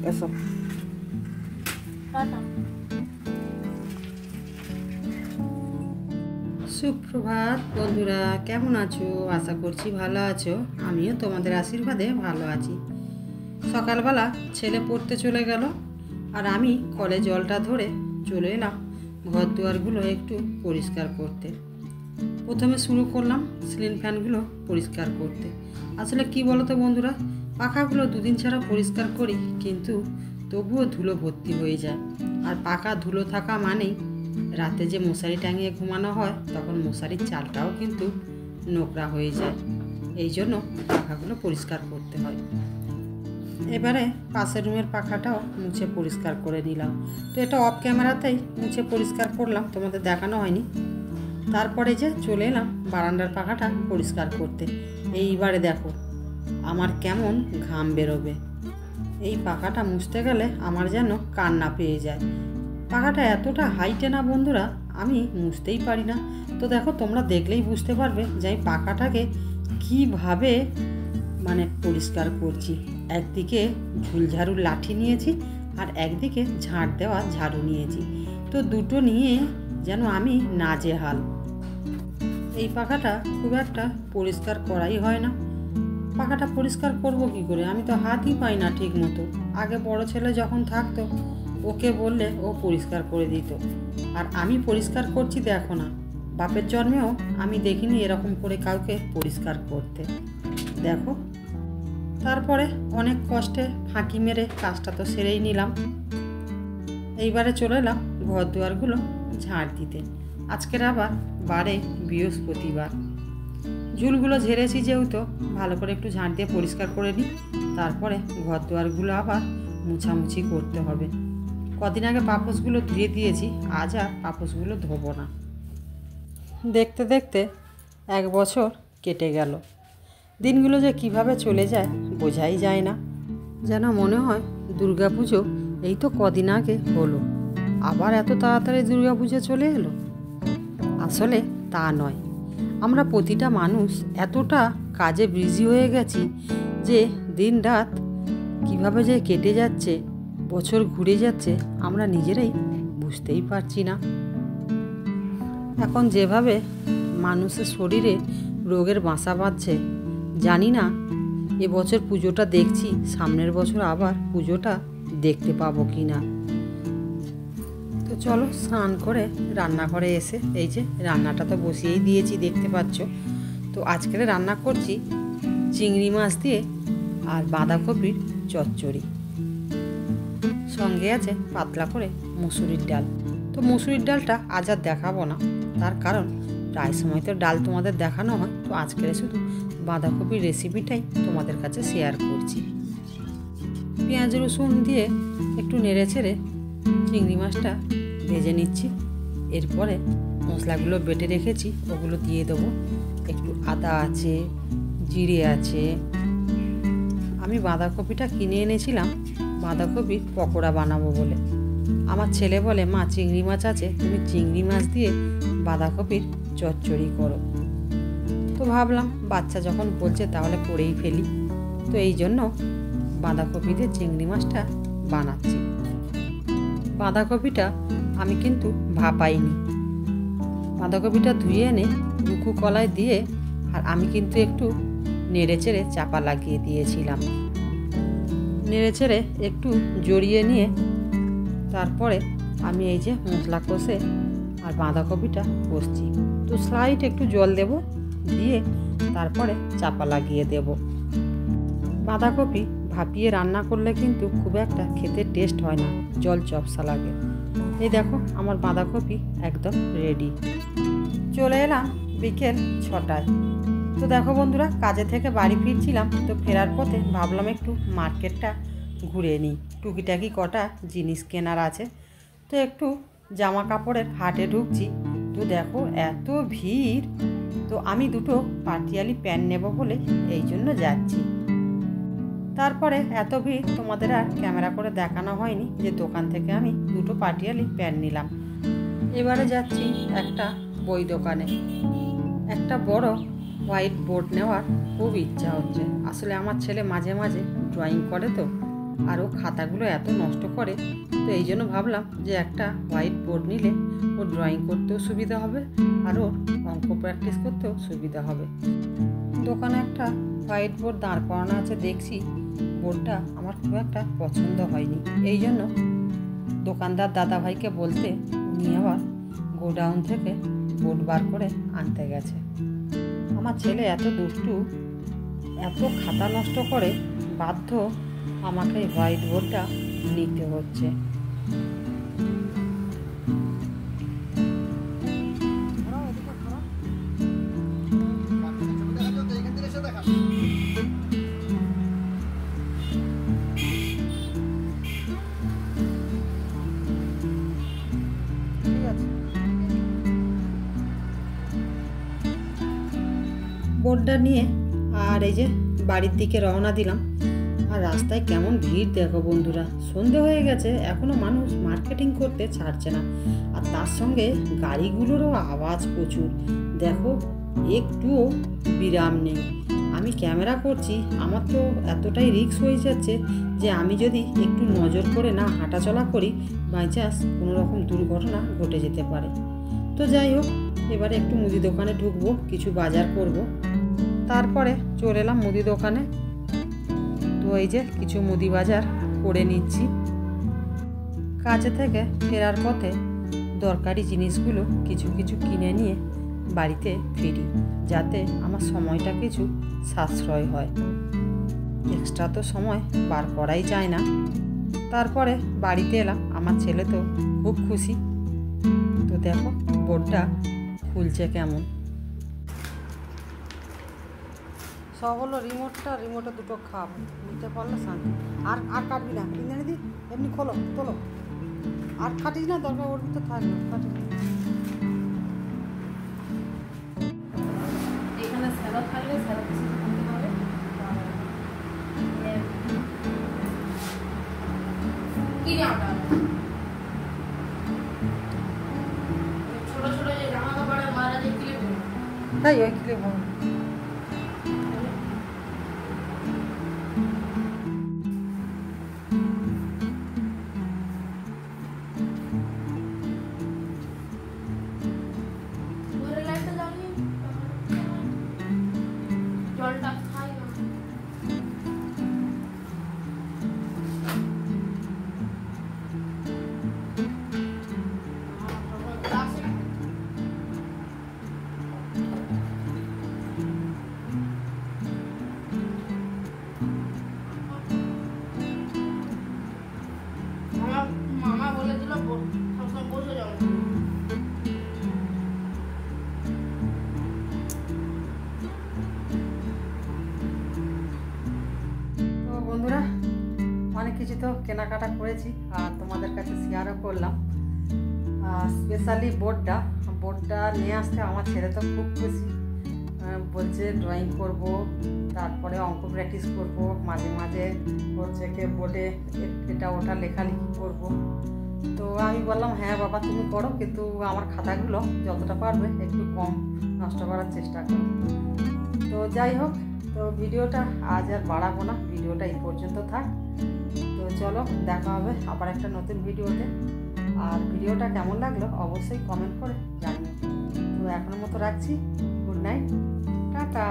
এসো। সুপ্রভাত বন্ধুরা, কেমন আছো? আশা করছি ভালো আছো। আমিও তোমাদের আশীর্বাদে ভালো আছি। সকালবেলা ছেলে পড়তে চলে গেল, আর আমি কলে জলটা ধরে চলে এলাম ঘর দুয়ারগুলো একটু পরিষ্কার করতে। প্রথমে শুরু করলাম সিলিং ফ্যানগুলো পরিষ্কার করতে। আসলে কি বলো তো বন্ধুরা, পাখাগুলো দুদিন ছাড়া পরিষ্কার করি, কিন্তু তবুও ধুলো ভর্তি হয়ে যায়। আর পাখা ধুলো থাকা মানেই রাতে যে মশারি টাঙিয়ে ঘুমানো হয়, তখন মশারির চালটাও কিন্তু নোংরা হয়ে যায়। এই জন্য পাখাগুলো পরিষ্কার করতে হয়। এবারে পাশের রুমের পাখাটাও মুছে পরিষ্কার করে নিলাম। তো এটা অফ ক্যামেরাতেই মুছে পরিষ্কার করলাম, তোমাদের দেখানো হয়নি। তারপরে যে চলে এলাম বারান্দার পাখাটা পরিষ্কার করতে। এইবারে দেখো আমার কেমন ঘাম বেরোবে। এই পাখাটা মুছতে গেলে আমার যেন কান্না পেয়ে যায়। পাখাটা এতটা হাইটে না বন্ধুরা, আমি মুছতেই পারি না। তো দেখো, তোমরা দেখলেই বুঝতে পারবে যে আমি পাখাটাকে কীভাবে পরিষ্কার করছি। একদিকে ঝুলঝাড়ুর লাঠি নিয়েছি, আর একদিকে ঝাঁট দেওয়া ঝাড়ু নিয়েছি। তো দুটো নিয়ে যেন আমি নাজেহাল। এই পাখাটা খুব একটা পরিষ্কার করাই হয় না। পাখাটা পরিষ্কার করব কি করে? আমি তো হাতই পাই না ঠিক মতো। আগে বড় ছেলে যখন থাকতো, ওকে বললে ও পরিষ্কার করে দিত। আর আমি পরিষ্কার করছি দেখো না, বাপের জন্মেও আমি দেখিনি এরকম করে কাউকে পরিষ্কার করতে। দেখো, তারপরে অনেক কষ্টে ফাঁকি মেরে কাজটা তো সেরেই নিলাম। এইবারে চলে এলাম ঘর দুয়ারগুলো ঝাড় দিতে। আজকের আবার বারে বৃহস্পতিবার। ঝুলগুলো ঝেড়েছি যেহেতু, ভালো করে একটু ঝাঁট দিয়ে পরিষ্কার করে নিই। তারপরে ঘর দুয়ারগুলো আবার মুছামুছি করতে হবে। কদিন আগে পাপোশগুলো ধুয়ে দিয়েছি, আজ আর পাপোশগুলো ধোবো না। দেখতে দেখতে 1 বছর কেটে গেল। দিনগুলো যে কিভাবে চলে যায় বোঝাই যায় না। যেন মনে হয় দুর্গাপুজো এই তো কদিন আগে হলো, আবার এত তাড়াতাড়ি দুর্গাপুজো চলে এলো। আসলে তা নয়, আমরা প্রতিটা মানুষ এতটা কাজে বিজি হয়ে গেছি যে দিন রাত কিভাবে যে কেটে যাচ্ছে, বছর ঘুরে যাচ্ছে, আমরা নিজেরাই বুঝতেই পারছি না। এখন যেভাবে মানুষের শরীরে রোগের বাসা বাঁধছে, জানি না এবছর পুজোটা দেখছি, সামনের বছর আবার পুজোটা দেখতে পাবো কি না। তো চলো স্নান করে রান্নাঘরে এসে এই যে রান্নাটা তো বসিয়েই দিয়েছি, দেখতে পাচ্ছ। তো আজকে রান্না করছি চিংড়ি মাছ দিয়ে আর বাঁধাকপির চচ্চড়ি, সঙ্গে আছে পাতলা করে মুসুরির ডাল। তো মুসুরির ডালটা আজ আর দেখাবো না, তার কারণ প্রায় সময় তো ডাল তোমাদের দেখানো হয়। তো আজকের শুধু বাঁধাকপির রেসিপিটাই তোমাদের কাছে শেয়ার করছি। পেঁয়াজ রসুন দিয়ে একটু নেড়ে ছেড়ে চিংড়ি মাছটা ভেজে নিচ্ছি। এরপরে মশলাগুলো বেটে রেখেছি ওগুলো দিয়ে দেবো। একটু আদা আছে, জিরে আছে। আমি বাঁধাকপিটা কিনে এনেছিলাম বাঁধাকপির পকোড়া বানাবো বলে। আমার ছেলে বলে, মা চিংড়ি মাছ আছে, তুমি চিংড়ি মাছ দিয়ে বাঁধাকপির চচ্চড়ি করো। তো ভাবলাম বাচ্চা যখন বলছে তাহলে করেই ফেলি। তো এই জন্য বাঁধাকপি দিয়ে চিংড়ি মাছটা বানাচ্ছি। বাঁধাকপিটা আমি কিন্তু ভাপাইনি। বাঁধাকপিটা ধুয়ে এনে দুখু কলায় দিয়ে, আর আমি কিন্তু একটু নেড়ে চেড়ে চাপা লাগিয়ে দিয়েছিলাম। নেড়ে চেড়ে একটু জড়িয়ে নিয়ে তারপরে আমি এই যে মশলা কষে আর বাঁধাকপিটা কষছি। তো স্লাইড একটু জল দেব, দিয়ে তারপরে চাপা লাগিয়ে দেব। বাঁধাকপি ভাপিয়ে রান্না করলে কিন্তু খুব একটা খেতে টেস্ট হয় না, জল চপসা লাগে। এই দেখো আমার বাঁধাকপি একদম রেডি। চলে এলাম বিকেল 6টায়। তো দেখো বন্ধুরা, কাজে থেকে বাড়ি ফিরছিলাম। তো ফেরার পথে ভাবলাম একটু মার্কেটটা ঘুরে নিই, টুকিটাকি কটা জিনিস কেনার আছে। তো একটু জামা কাপড়ের হাটে ঢুকছি। তো দেখো এত ভিড়। তো আমি দুটো পাটিয়ালি প্যান্ট নেব বলে এই জন্য যাচ্ছি। তারপরে এত ভিড় তোমাদের আর ক্যামেরা করে দেখানো হয়নি যে দোকান থেকে আমি দুটো পাটিয়ালি প্যান্ট নিলাম। এবারে যাচ্ছি একটা বই দোকানে। একটা বড় হোয়াইট বোর্ড নেওয়ার খুব ইচ্ছা হচ্ছে। আসলে আমার ছেলে মাঝে মাঝে ড্রয়িং করে তো, আর ও খাতাগুলো এত নষ্ট করে, তো এই জন্য ভাবলাম যে একটা হোয়াইট বোর্ড নিলে ওর ড্রয়িং করতেও সুবিধা হবে আর ওর অঙ্ক প্র্যাকটিস করতেও সুবিধা হবে। দোকানে একটা হোয়াইট বোর্ড দাঁড় করানো আছে, দেখছি বোর্ডটা আমার খুব একটা পছন্দ হয়নি। এই জন্য দোকানদার দাদাভাইকে বলতে উনি আবার গোডাউন থেকে বোর্ড বার করে আনতে গেছে। আমার ছেলে এত দুষ্টু, এত খাতা নষ্ট করে, বাধ্য আমাকে হোয়াইট বোর্ডটা নিতে হচ্ছে। বোর্ডটা নিয়ে আর এই যে বাড়ির দিকে রওনা দিলাম। আর রাস্তায় কেমন ভিড় দেখো বন্ধুরা, সন্ধে হয়ে গেছে, এখনও মানুষ মার্কেটিং করতে ছাড়ছে না। আর তার সঙ্গে গাড়িগুলোরও আওয়াজ প্রচুর, দেখো একটুও বিরাম নেই। আমি ক্যামেরা করছি, আমার তো এতটাই রিস্ক হয়ে যাচ্ছে যে আমি যদি একটু নজর করে না হাঁটাচলা করি, বাই চান্স কোনো রকম দুর্ঘটনা ঘটে যেতে পারে। তো যাই হোক, এবারে একটু মুদি দোকানে ঢুকবো, কিছু বাজার করব। তারপরে চলে এলাম মুদি দোকানে। তো এই যে কিছু মুদি বাজার করে নিচ্ছি। কাজে থেকে ফেরার পথে দরকারি জিনিসগুলো কিছু কিছু কিনে নিয়ে বাড়িতে ফিরি, যাতে আমার সময়টা কিছু সাশ্রয় হয়। এক্সট্রা তো সময় বার করাই যায় না। তারপরে বাড়িতে এলাম, আমার ছেলে তো খুব খুশি। তো দেখো বোর্ডটা খুলছে কেমন। সব হলো রিমোটে দুটো খাপ নিতে পারলে শান্তি। আর আর কাটবি না, ইন্দ্রাণী দি এমনি খোলো তোলো, আর খাটিস না, দরকার ওর ভিতরে থাকবে, খাটিস। এখানে স্যালো থাকলে স্যালো কিছু খুলতে হবে। কি জামাটা ছোট ছোট যে জামা কাপড়ের মারা যে ক্লিপ, তাই ওই ক্লিপ হবে। মামা বলেছিল সবসময় বসে যাও। তো বন্ধুরা, অনেক কিছু তো কেনাকাটা করেছি আর তোমাদের কাছে শেয়ারও করলাম। স্পেশালি বোর্ডটা নিয়ে আসতে আমার ছেলে তো খুব খুশি, বলছে ড্রয়িং করব, তারপরে অঙ্ক প্র্যাকটিস করব, মাঝে মাঝে হচ্ছে কি বোর্ডে এটা ওটা লেখালেখি করব। তো আমি বললাম হ্যাঁ বাবা তুমি করো, কিন্তু আমার খাতাগুলো যতটা পারবে একটু কম নষ্ট করার চেষ্টা করো। তো যাই হোক, তো ভিডিওটা আজ আর বাড়াবো না, ভিডিওটা এই পর্যন্ত থাক। তো চলো দেখা হবে আবার একটা নতুন ভিডিওতে। আর ভিডিওটা কেমন লাগলো অবশ্যই কমেন্ট করে জানিও। তো এখনের মতো রাখছি, গুড নাইট, টাটা।